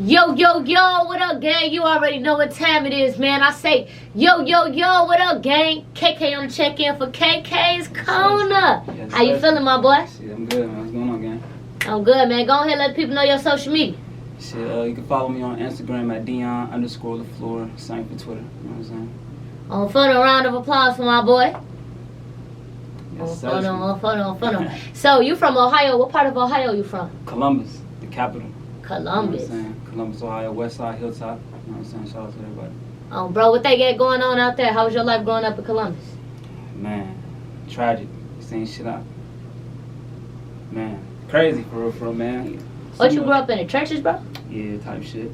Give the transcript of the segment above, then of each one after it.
Yo, yo, yo, what up, gang? You already know what time it is, man. I say, yo, yo, yo, what up, gang? KK on the check-in for KK's Corner. Yes, How you feeling, my boy? Shit, I'm good, man. What's going on, gang? I'm good, man. Go ahead and let the people know your social media. Shit, you can follow me on Instagram at Dion _LeFlore. Same for Twitter. You know what I'm saying? On photo, round of applause for my boy. Yes, On photo. So, you from Ohio. What part of Ohio you from? Columbus, the capital. Columbus. You know what I'm saying? Columbus, Ohio, West Side, Hilltop. You know what I'm saying? Shout out to everybody. Bro, what they got going on out there? How was your life growing up in Columbus? Man, tragic. Seeing shit out. Man, crazy for real, man. What, you grew up in the churches, bro? Yeah, type shit.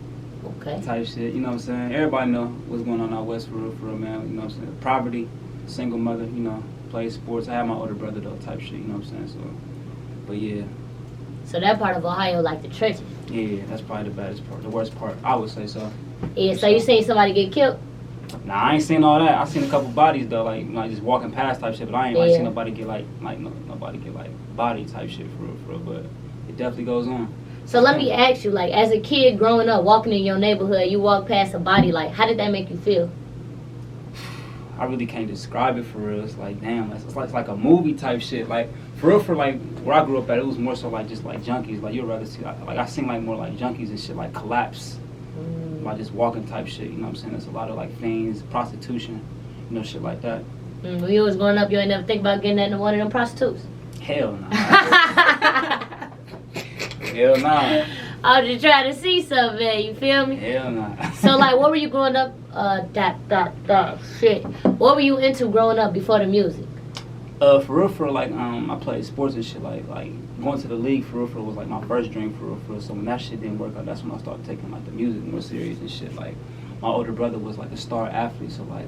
Okay. Type shit, you know what I'm saying? Everybody know what's going on out west for real, man. You know what I'm saying? Poverty, single mother, you know, play sports. I have my older brother though, type shit, you know what I'm saying? So, but yeah. So that part of Ohio, like the churches? Yeah, that's probably the baddest part, the worst part. I would say so. Yeah, so you seen somebody get killed? Nah, I ain't seen all that. I seen a couple bodies though, like just walking past type shit. But I ain't like seen nobody get nobody get body type shit for real. But it definitely goes on. So let me ask you, like, as a kid growing up, walking in your neighborhood, you walk past a body, like, how did that make you feel? I really can't describe it for real. It's like, damn, it's like a movie type shit. Like, for real, for like, where I grew up at, it was more so like just like junkies. Like, you'd rather see, like I seen like more like junkies and shit, like collapse. Like just walking type shit, you know what I'm saying? There's a lot of like fiends, prostitution, you know, shit like that. When you was growing up, you ain't never think about getting into one of them prostitutes? Hell no. Hell nah. I was just trying to see something, you feel me? Hell nah. So, like, what were you growing up, shit. What were you into growing up before the music? For real, like, I played sports and shit, like going to the league for real was like my first dream for real. So when that shit didn't work out, that's when I started taking like the music more serious and shit. Like, my older brother was like a star athlete, so like,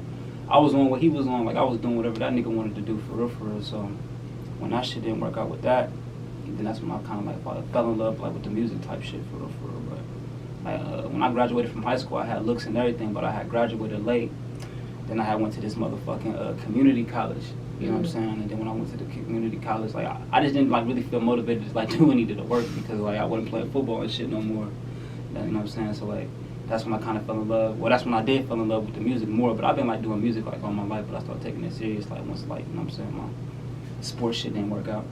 I was on what he was on, like I was doing whatever that nigga wanted to do for real. So when that shit didn't work out with that, then that's when I kind of like fell in love like with the music type shit for real. But like, when I graduated from high school, I had looks and everything, but I had graduated late. Then I had went to this motherfucking community college. You know what I'm saying? And then when I went to the community college, like I just didn't like really feel motivated to like do any of the work because like I wasn't playing football and shit no more. You know what I'm saying? So like that's when I kind of fell in love. Well, that's when I did fall in love with the music more. But I've been like doing music like all my life, but I started taking it serious like once like, you know what I'm saying, my sports shit didn't work out.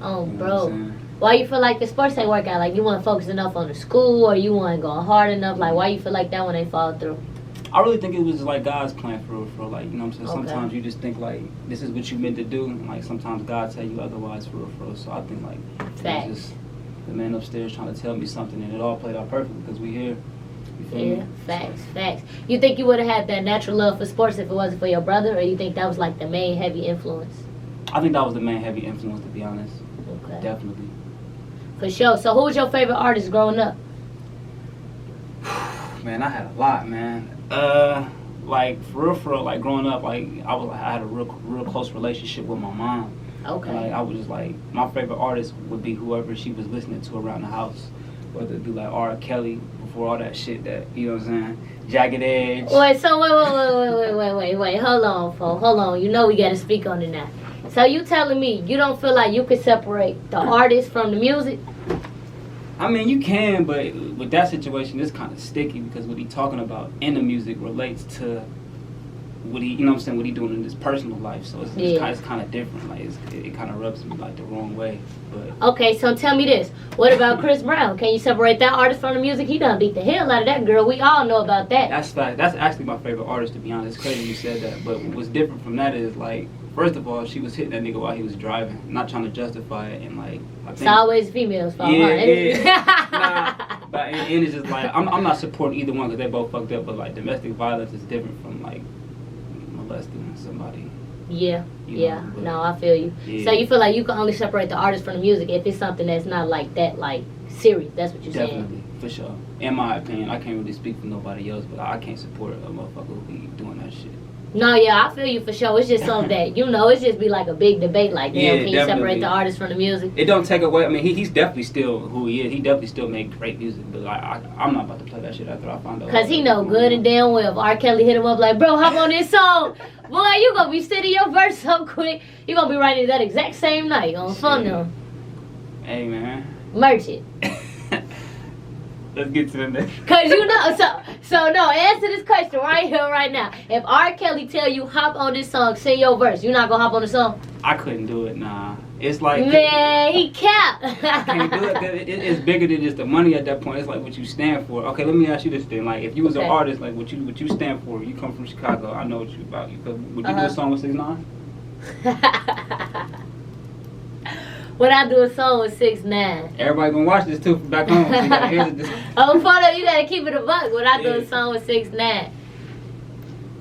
Oh, you know bro. Why you feel like the sports ain't work out? Like you weren't focused enough on the school, or you weren't going hard enough? Like why you feel like that one ain't fall through? I really think it was just like God's plan for real. Like, you know what I'm saying? Okay. Sometimes you just think like this is what you meant to do, and like sometimes God tell you otherwise for real. So I think like it was just the man upstairs trying to tell me something, and it all played out perfect because we here. You feel me? Facts. You think you would have had that natural love for sports if it wasn't for your brother, or you think that was like the main heavy influence? I think that was the main heavy influence, to be honest. Okay. Definitely. For sure. So who was your favorite artist growing up? Man, I had a lot, man. Like for real, like growing up, like I had a real close relationship with my mom. Okay. Like I was just like, my favorite artist would be whoever she was listening to around the house, whether it be like R. Kelly before all that shit that, you know what I'm saying, Jagged Edge. Wait, so wait, hold on. You know we gotta speak on it now. So you telling me you don't feel like you could separate the artist from the music? I mean, you can, but with that situation, it's kind of sticky because what he talking about in the music relates to what he, you know what I'm saying, what he doing in his personal life. So it's kind of different. Like it kind of rubs me like the wrong way. But okay, so tell me this: what about Chris Brown? Can you separate that artist from the music? He done beat the hell out of that girl. We all know about that. That's fact. That's actually my favorite artist, to be honest. It's crazy you said that. But what's different from that is like, first of all, she was hitting that nigga while he was driving. I'm not trying to justify it, and like I think, it's always females' fault. But and it's just like I'm not supporting either one because they both fucked up. But like domestic violence is different from like molesting somebody. Yeah. But, no, I feel you. Yeah. So you feel like you can only separate the artist from the music if it's something that's not like that, like serious. That's what you're saying. Definitely, for sure. In my opinion, I can't really speak for nobody else, but I can't support a motherfucker who be doing that shit. No, yeah, I feel you for sure. It's just something that, you know, it's just be like a big debate. Like, damn, Yeah, can you separate the artist from the music? It don't take away. I mean, he's definitely still who he is. He definitely still make great music. But I'm not about to play that shit after I find out. Because he know good and damn well if R. Kelly hit him up like, bro, hop on this song. Boy, you going to be sitting your verse so quick. You going to be writing that exact same night on phone them. Hey, man. Merch it. Let's get to the next. Cause you know, so no. Answer this question right here, right now. If R. Kelly tell you hop on this song, sing your verse, you not gonna hop on the song? I couldn't do it. Nah, it's like man, he capped. I can't do it. It's bigger than just the money at that point. It's like what you stand for. Okay, let me ask you this thing. Like, if you was an artist, like what you stand for. You come from Chicago. I know what you about. Would you do a song with 6ix9ine? Would I do a song with 6ix9ine? Everybody gonna watch this too from back home. So you gotta hear this. Oh, photo, you gotta keep it a buck. Would I do a song with 6ix9ine?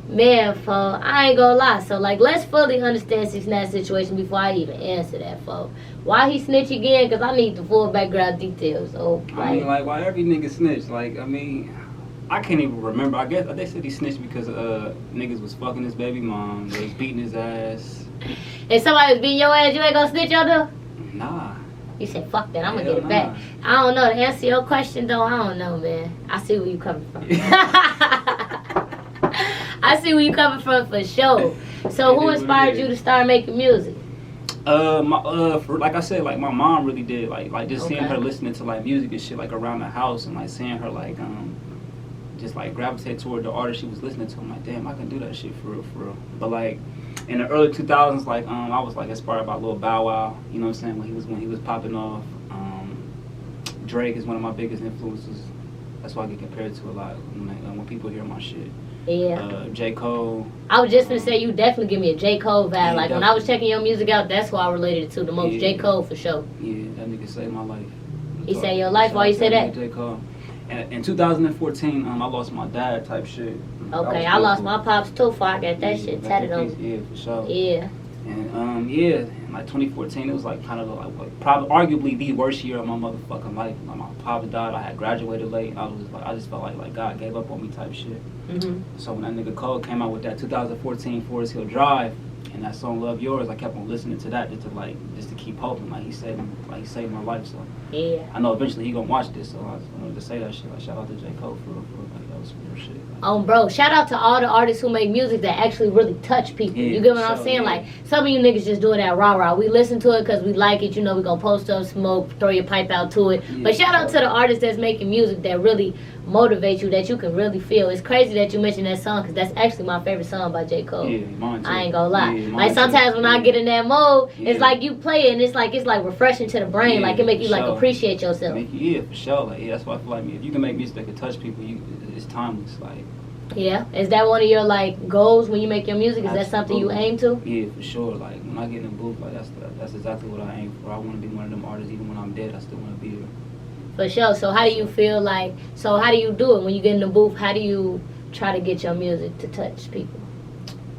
Man, fo, I ain't gonna lie. So, like, let's fully understand 6ix9ine's situation before I even answer that, fo. Why he snitch again? Because I need the full background details. Oh, I mean, like, why every nigga snitch? Like, I mean, I can't even remember. I guess they said he snitched because niggas was fucking his baby mom. They was beating his ass. If somebody was beating your ass, you ain't gonna snitch on them? Nah. You said, fuck that, I'm gonna get it back. I don't know. To answer your question, though, I don't know, man. I see where you coming from. I see where you coming from for sure. So who inspired you to start making music? Like I said, like my mom really did. Like just seeing her listening to like music and shit like around the house, and like seeing her like just like gravitate toward the artist she was listening to. I'm like, damn, I can do that shit for real, for real. But like in the early 2000s, like I was like inspired by Lil Bow Wow. You know what I'm saying? When he was popping off. Drake is one of my biggest influences. That's why I get compared to a lot when people hear my shit. Yeah. J. Cole. I was just gonna say you definitely give me a J. Cole vibe. Yeah, like definitely. when I was checking your music out, that's who I related it to the most. Yeah. J. Cole for sure. Yeah, that nigga saved my life. He saved your life? Why you say that? J. Cole. And in 2014, I lost my dad type shit. Okay, I lost my pops too before I got that shit tatted on. Yeah, for sure. Yeah. And in like 2014, it was like kind of like probably arguably the worst year of my motherfucking life. Like my pops died. I had graduated late. I just felt like God gave up on me type shit. So when that nigga Cole came out with that 2014 Forest Hill Drive and that song Love Yours, I kept on listening to that just to keep hoping. Like he saved my life. So yeah. I know eventually he gonna watch this. So I wanted to say that shit. Like shout out to J. Cole for like that was some real shit. Bro, shout out to all the artists who make music that actually really touch people. Yeah, you get what I'm saying? yeah. Like, some of you niggas just doing that rah-rah. We listen to it because we like it. You know, we gonna post up, smoke, throw your pipe out to it. Yeah, but shout out to the artists that's making music that really motivate you, that you can really feel. It's crazy that you mentioned that song because that's actually my favorite song by J. Cole. Yeah, mine too. I ain't gonna lie. Yeah, like, sometimes when I get in that mode, Yeah. it's like you play it and it's like refreshing to the brain. Yeah, like, it make you, for like, sure. appreciate yourself. Yeah, for sure. Like, that's why I feel like if you can make music that can touch people, it's timeless. Like, Yeah. Is that one of your, like, goals when you make your music? Is that something you aim to? Yeah, for sure. Like, when I get in the booth, like, that's exactly what I aim for. I want to be one of them artists. Even when I'm dead, I still want to be there. For sure. So how do you feel like, so how do you do it when you get in the booth? How do you try to get your music to touch people?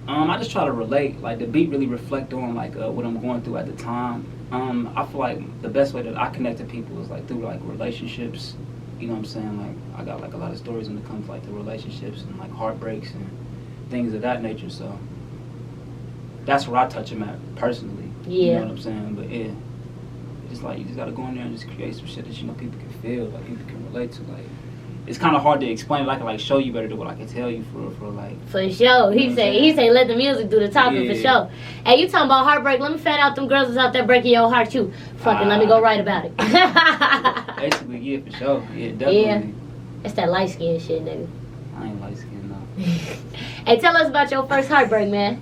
I just try to relate. Like, the beat really reflect on, like, what I'm going through at the time. I feel like the best way that I connect to people is, like, through, like, relationships. You know what I'm saying? Like, I got, like, a lot of stories when it comes to, like, the relationships and, like, heartbreaks and things of that nature. So that's where I touch them at, personally. Yeah. You know what I'm saying? But, yeah. It's like, you just got to go in there and just create some shit that, you know, people can feel, like, people can relate to. Like, it's kind of hard to explain. Like, I can, like, show you better than what I can tell you for like. For sure. He say let the music do the talking, for Yeah. sure. Hey, you talking about heartbreak? Let me find out them girls is out there breaking your heart too. Fucking let me go write about it. Basically, yeah, for sure. Yeah, definitely. Yeah. It's that light skin shit, nigga. I ain't light skinned though. Hey, tell us about your first heartbreak, man.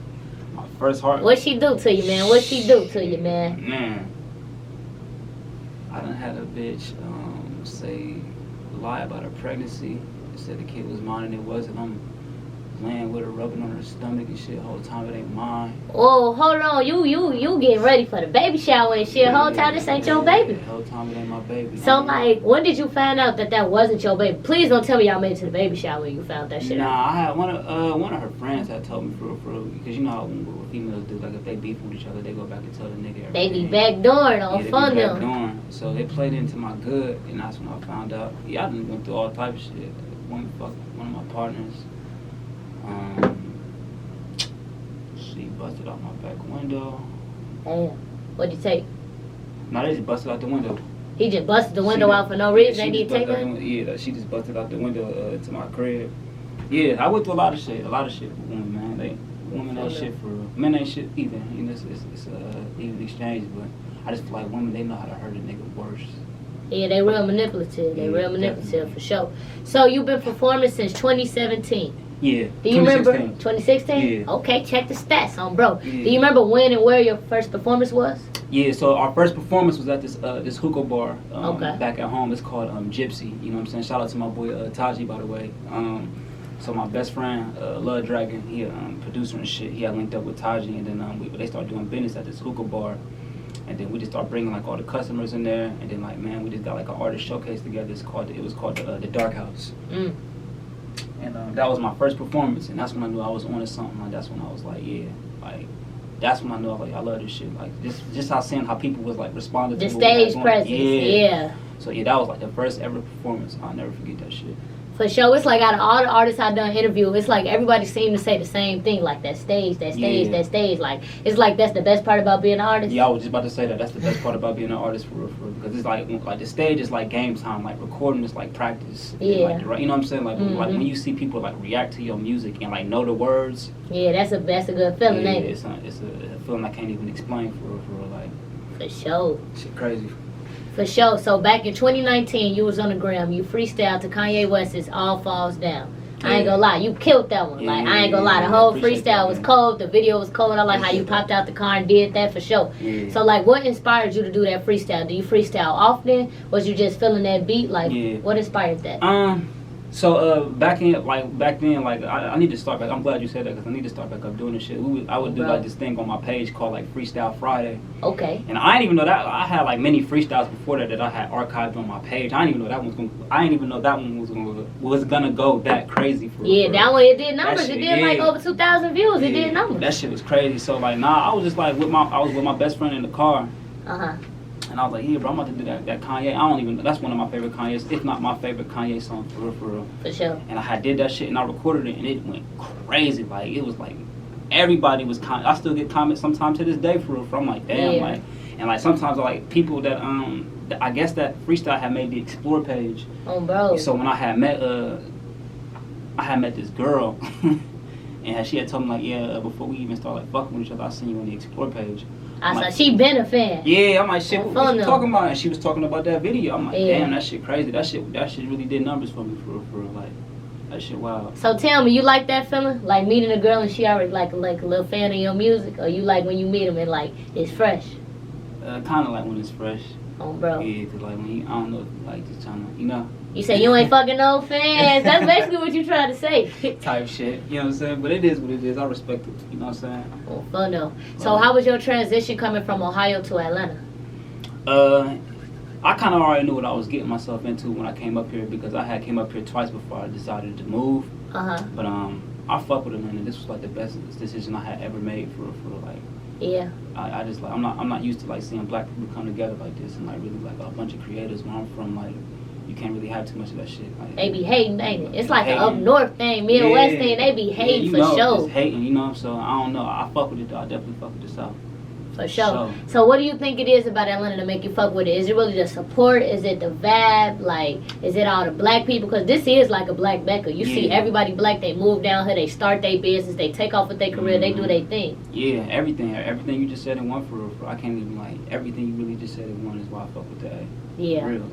My first heart. What she do to you, man? What she do to you, man? Man, I done had a bitch say lie about her pregnancy. Said the kid was mine and it wasn't. I'm laying with her, rubbing on her stomach and shit. Whole time it ain't mine. Oh, hold on. You getting ready for the baby shower and shit. Whole time this ain't your baby. The whole time it ain't my baby. So, like, when did you find out that wasn't your baby? Please don't tell me y'all made it to the baby shower when you found that shit out. Nah, I had one of her friends had told me for real, because you know how what females do, like if they beef with each other, they go back and tell the nigga everything. They be backdooring on they fun be them. backdooring. So they played into my good, and that's when I found out. Yeah, I done went through all type of shit. One of my partners, she busted out my back window. Damn. What'd you take? No, they just busted out the window. He just busted the window out for no reason. They need to take her? Yeah, she just busted out the window to my crib. Yeah, I went through a lot of shit with women, man. Women ain't shit for real. Men ain't shit either. You know, it's even exchange, but I just feel like women, they know how to hurt a nigga worse. Yeah, they real manipulative. They real manipulative for sure. So you've been performing since 2017. Yeah. Do you remember 2016? Yeah. Okay, check the stats on bro. Yeah. Do you remember when and where your first performance was? Yeah, so our first performance was at this hookah bar Okay. back at home. It's called Gypsy. You know what I'm saying? Shout out to my boy Taji, by the way. So my best friend, Love Dragon, he producer and shit. He had linked up with Taji, and then they started doing business at this hookah bar. And then we just started bringing like all the customers in there, and then like man, we just got like an artist showcase together. It was called the Dark House. And that was my first performance, and that's when I knew I was on to something. Like that's when I was like, yeah, like that's when I knew I was like, I love this shit. Like just how seeing how people was like responding The to what we had stage going. presence, yeah. So yeah, that was like the first ever performance. I'll never forget that shit. For sure, it's like out of all the artists I done interview, it's like everybody seemed to say the same thing, like that stage. Like it's like that's the best part about being an artist. Yeah, I was just about to say that. That's the best part about being an artist for real, because it's like the stage is like game time, like recording is like practice. Yeah. Like, you know what I'm saying? Like like when you see people like react to your music and like know the words. Yeah, that's a good feeling, ain't it? It's a feeling I can't even explain for real, like. For sure. Shit crazy. For sure. So back in 2019, you was on the gram. You freestyled to Kanye West's "All Falls Down." Yeah. I ain't gonna lie, you killed that one. Yeah, like I ain't gonna lie, the whole freestyle was man. cold. The video was cold. I like how you popped out the car and did that for sure. Yeah. So like, what inspired you to do that freestyle? Do you freestyle often? Was you just feeling that beat? Like, what inspired that? So back then, I need to start back. I'm glad you said that because I need to start back up doing this shit. I would do like this thing on my page called like Freestyle Friday. Okay. And I didn't even know that I had like many freestyles before that I had archived on my page. I didn't even know that one was gonna go that crazy for. Yeah, for, that one it did numbers. Shit, it did like over 2,000 views. It did numbers. That shit was crazy. So like I was just like I was with my best friend in the car. And I was like, yeah, bro, I'm about to do that Kanye. That's one of my favorite Kanye's, if not my favorite Kanye song, for real. For sure. And I did that shit, and I recorded it, and it went crazy. Like, it was like, everybody was, I still get comments sometimes to this day, for real. I'm like, damn, like, and like, sometimes, like, people that, I guess that freestyle had made the Explore page. Oh, bro. So when I had met this girl, and she had told me, like, yeah, before we even started, like, fucking with each other, I seen you on the Explore page. I said, she been a fan. Yeah, I'm like, shit, what you talking about? And she was talking about that video. I'm like, damn, that shit crazy. That shit really did numbers for me, for real. Like, that shit wild. So tell me, you like that feeling? Like meeting a girl and she already like a little fan of your music? Or you like when you meet them and like, it's fresh? Kind of like when it's fresh. Oh, bro. Yeah, cause like when I don't know, like just trying to, you know. You say you ain't fucking no fans. That's basically what you trying to say. Type shit. You know what I'm saying? But it is what it is. I respect it. You know what I'm saying? Oh, fun though. So how was your transition coming from Ohio to Atlanta? I kind of already knew what I was getting myself into when I came up here because I had came up here twice before I decided to move. But I fuck with Atlanta. This was like the best decision I had ever made for like. Yeah. I just like I'm not used to like seeing black people come together like this and like really like a bunch of creators where I'm from, like you can't really have too much of that shit. Like, they be hating, ain't it? It's like an up north thing, Midwest thing. They be hating for sure. Just hating, you know. So I don't know. I fuck with it though. I definitely fuck with the South. For sure. So what do you think it is about Atlanta to make you fuck with it? Is it really the support? Is it the vibe? Like, is it all the black people? Because this is like a black Becca. You see everybody black, they move down here, they start their business, they take off with their career, they do their thing. Yeah, everything you just said in one for real. I can't even like, everything you really just said in one is why I fuck with that. Yeah. For real,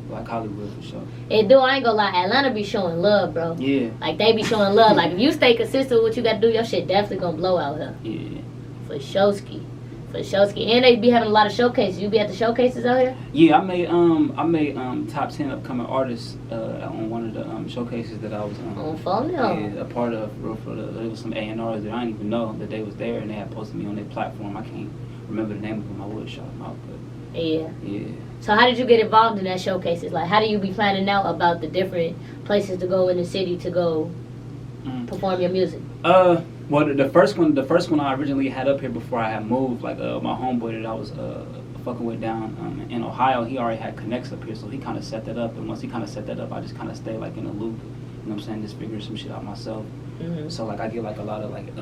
like Hollywood for sure. It do, I ain't gonna lie, Atlanta be showing love, bro. Yeah. Like, they be showing love. Like, if you stay consistent with what you gotta do, your shit definitely gonna blow out here. Yeah. For Showski. And they be having a lot of showcases. You be at the showcases out here? Yeah, I made top 10 upcoming artists on one of the showcases that I was on phone now. Yeah, a part of. There was some A&Rs there. I didn't even know that they was there, and they had posted me on their platform. I can't remember the name of them. I would shout them out, but yeah. So how did you get involved in that showcases? Like, how do you be planning out about the different places to go in the city to go perform your music? Well, the first one I originally had up here before I had moved, like my homeboy that I was fucking with down in Ohio, he already had connects up here, so he kind of set that up. And once he kind of set that up, I just kind of stay like in a loop. You know what I'm saying? Just figure some shit out myself. So like I get like a lot of like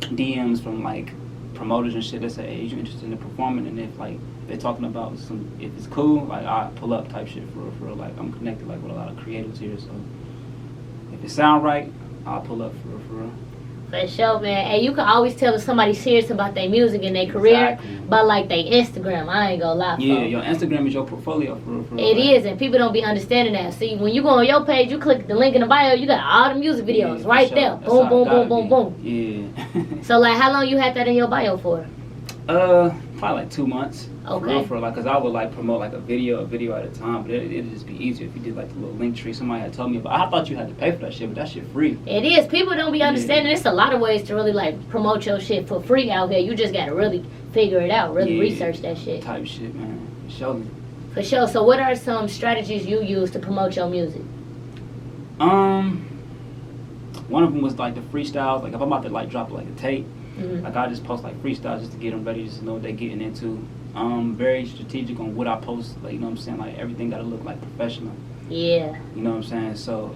DMs from like promoters and shit that say, "Hey, you interested in performing?" And if like they're talking about if it's cool, like I pull up type shit for real. Like I'm connected like with a lot of creatives here, so if it sound right, I'll pull up for real. For sure, man. And you can always tell if somebody's serious about their music and their career Exactly. by like their Instagram. I ain't gonna lie. Yeah, folks. your Instagram is your portfolio for real. It is, and people don't be understanding that. See, when you go on your page, you click the link in the bio, you got all the music videos for right sure. there. That's Boom, how boom, it boom, gotta boom, be. boom. Yeah. So, like, how long you had that in your bio for? Probably like 2 months. Okay. For like, cause I would like promote like a video at a time, but it'd just be easier if you did like the little link tree. Somebody had told me about. I thought you had to pay for that shit, but that shit free. It is. People don't be understanding. There's a lot of ways to really like promote your shit for free out here. You just gotta really figure it out, really research that shit. Type shit, man. Show me. For sure. So, what are some strategies you use to promote your music? One of them was like the freestyles. Like if I'm about to like drop like a tape, Mm-hmm. like I just post like freestyles just to get them ready, just to know what they're getting into. Very strategic on what I post. Like, you know what I'm saying? Like everything gotta look like professional. Yeah. You know what I'm saying? So,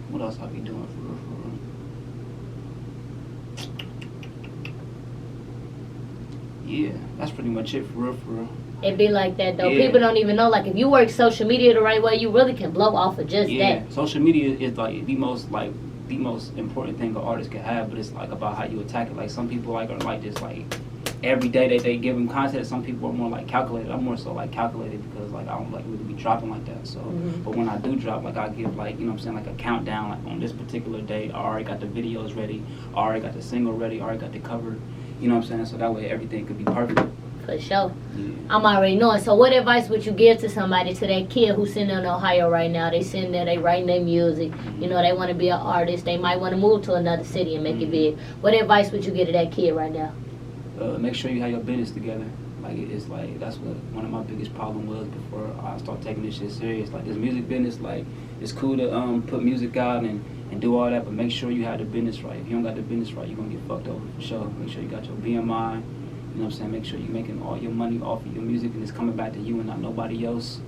what else I be doing for real? Yeah, that's pretty much it for real. It be like that though. Yeah. People don't even know. Like if you work social media the right way, you really can blow off of just Yeah, that. social media is like the most important thing an artist can have, but it's like about how you attack it. Like some people like are like just like every day they give them content. Some people are more like calculated. I'm more so like calculated because like I don't like really be dropping like that. So, but when I do drop, like I give like, you know what I'm saying, like a countdown. Like on this particular day, I already got the videos ready. I already got the single ready. I already got the cover. You know what I'm saying? So that way everything could be perfect. For sure. Yeah. I'm already knowing. So what advice would you give to somebody, to that kid who's sitting in Ohio right now? They sitting there, they writing their music. You know, they want to be an artist. They might want to move to another city and make it big. What advice would you give to that kid right now? Make sure you have your business together. Like it's like that's what one of my biggest problems was before I started taking this shit serious. Like this music business, like it's cool to put music out and do all that, but make sure you have the business right. If you don't got the business right, you're gonna get fucked over for sure. Make sure you got your BMI. You know what I'm saying? Make sure you're making all your money off of your music and it's coming back to you and not nobody else.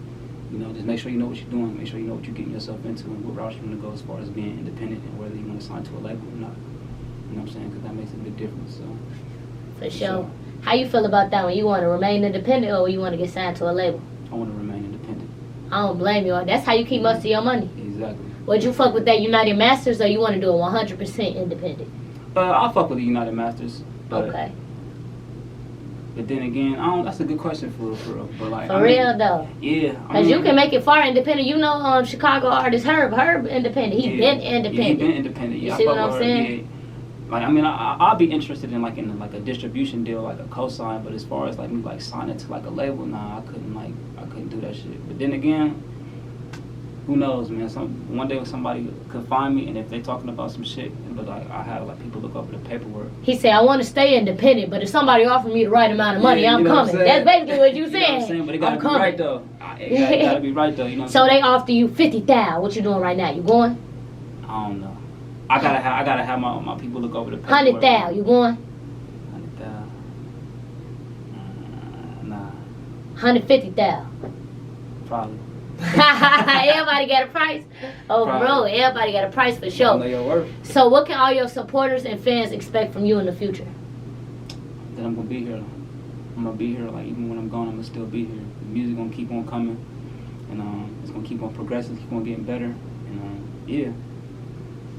You know, just make sure you know what you're doing. Make sure you know what you're getting yourself into and what route you want to go as far as being independent and whether you want to sign to a label or not. You know what I'm saying? Because that makes a big difference. So. For sure. How you feel about that one? You want to remain independent or you want to get signed to a label? I want to remain independent. I don't blame you. That's how you keep most of your money. Exactly. Would you fuck with that United Masters or you want to do it 100% independent? I'll fuck with the United Masters. But, Okay. But then again, that's a good question for real. But like, For real though. Yeah. Because you can make it far independent. You know, Chicago artist Herb independent. He been independent. Yeah, he been independent. Yeah, You see what I'm saying? Yeah. Like, I mean, I'll be interested in like a distribution deal, like a co-sign. But as far as like me like signing to like a label, nah, I couldn't do that shit. But then again, who knows, man? One day somebody could find me, and if they talking about some shit, but like I have like people look over the paperwork. He said, I want to stay independent, but if somebody offer me the right amount of money, Yeah, I'm you know coming. what I'm That's basically what you You know what I'm saying. saying? But it gotta I'm be coming. right though. It gotta be right though. You know. What So I'm they saying? offer you 50,000. What you doing right now? You going? I don't know. I gotta have my people look over the paperwork. 100,000. You going? 100,000. Nah, 150,000. probably. Everybody got a price. Oh, Probably. bro, everybody got a price for I sure. know your worth. So what can all your supporters and fans expect from you in the future? That I'm gonna be here. I'm gonna be here. Like even when I'm gone, I'm gonna still be here. The music gonna keep on coming, and it's gonna keep on progressing, keep on getting better, and yeah.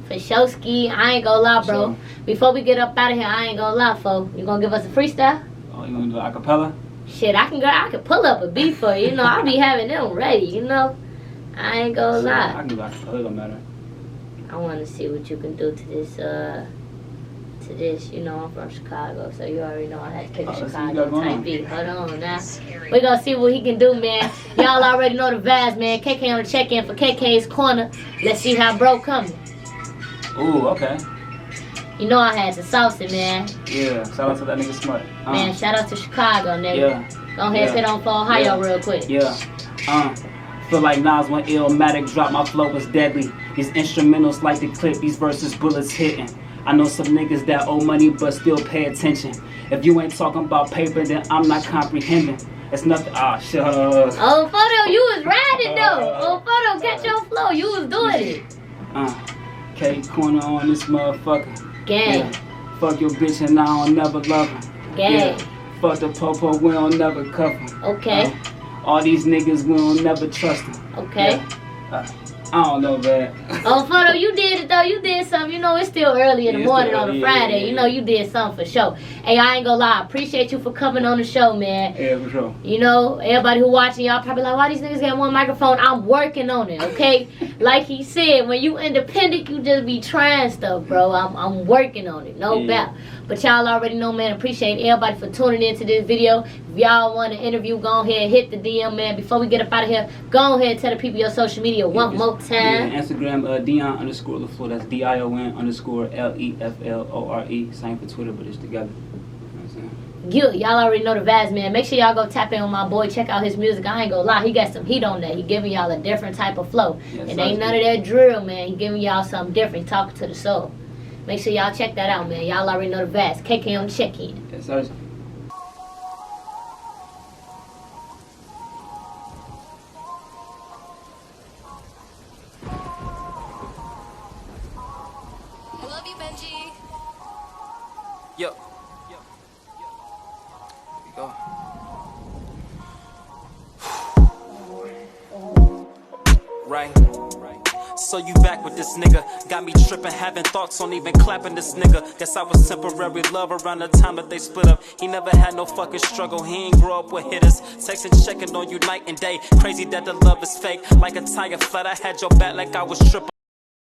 For sure, Ski. I ain't gonna lie, bro. So- Before we get up out of here, I ain't gonna lie, folks. You gonna give us a freestyle? Oh, you gonna do acapella? Shit, I can pull up a beat for you. You know, I'll be having them ready. You know, I ain't gonna Shit, I lie. can do acapella. It don't matter. I want to see what you can do to this. You know, I'm from Chicago, so you already know I had to pick a Let's see what you Chicago got going type on. beat. Hold on now. We gonna see what he can do, man. Y'all already know the vibes, man. KK on the check-in for KK's Corner. Let's see how bro coming. Ooh, okay. You know I had to sauce it, man. Yeah. Shout out to that nigga Smart. Man, shout out to Chicago, nigga. Yeah. Go ahead, Yeah. sit on for Ohio Yeah. real quick. Yeah. Feel like Nas when Illmatic dropped, my flow was deadly. These instrumentals like the clip, these verses bullets hitting. I know some niggas that owe money but still pay attention. If you ain't talking about paper, then I'm not comprehending. It's nothing. Ah, shit. Oh, photo, you was riding though. Oh, photo, catch your flow. You was doing it. K Corner on this motherfucker. Gang, Yeah. Fuck your bitch and I don't never love her. gang. Yeah. Fuck the popo, we don't never cover. Okay, All these niggas, we don't never trust them. okay. Yeah. I don't know, man. Oh, photo, you did it though. You did something. You know, it's still early in the morning on a Friday. You know, you did something for sure. Hey, I ain't gonna lie. I appreciate you for coming on the show, man. Yeah, for sure. You know, everybody who watching, y'all probably like, why these niggas got one microphone? I'm working on it, okay? Like he said, when you independent, you just be trying stuff, bro. I'm working on it, no doubt. But y'all already know, man. Appreciate everybody for tuning into this video. If y'all want an interview, go ahead, hit the DM, man. Before we get up out of here, go ahead and tell the people your social media one more time. Yeah, Instagram, Dion_LeFlore. That's Dion_LeFlore. Same for Twitter, but it's together. Y'all already know the vibes, man. Make sure y'all go tap in with my boy. Check out his music. I ain't gonna lie, he got some heat on that. He giving y'all a different type of flow. Yes, and ain't none of that drill, man. He giving y'all something different, talking to the soul. Make sure y'all check that out, man. Y'all already know the vibes. KK on the check-in. Yes, sir. I love you, Benji. Yo. Here we go. Right. So you back with this nigga. Got me tripping, having thoughts on even clapping this nigga. Guess I was temporary love around the time that they split up. He never had no fucking struggle, he ain't grow up with hitters. Texting, checking on you night and day. Crazy that the love is fake. Like a tire flat, I had your back like I was tripping.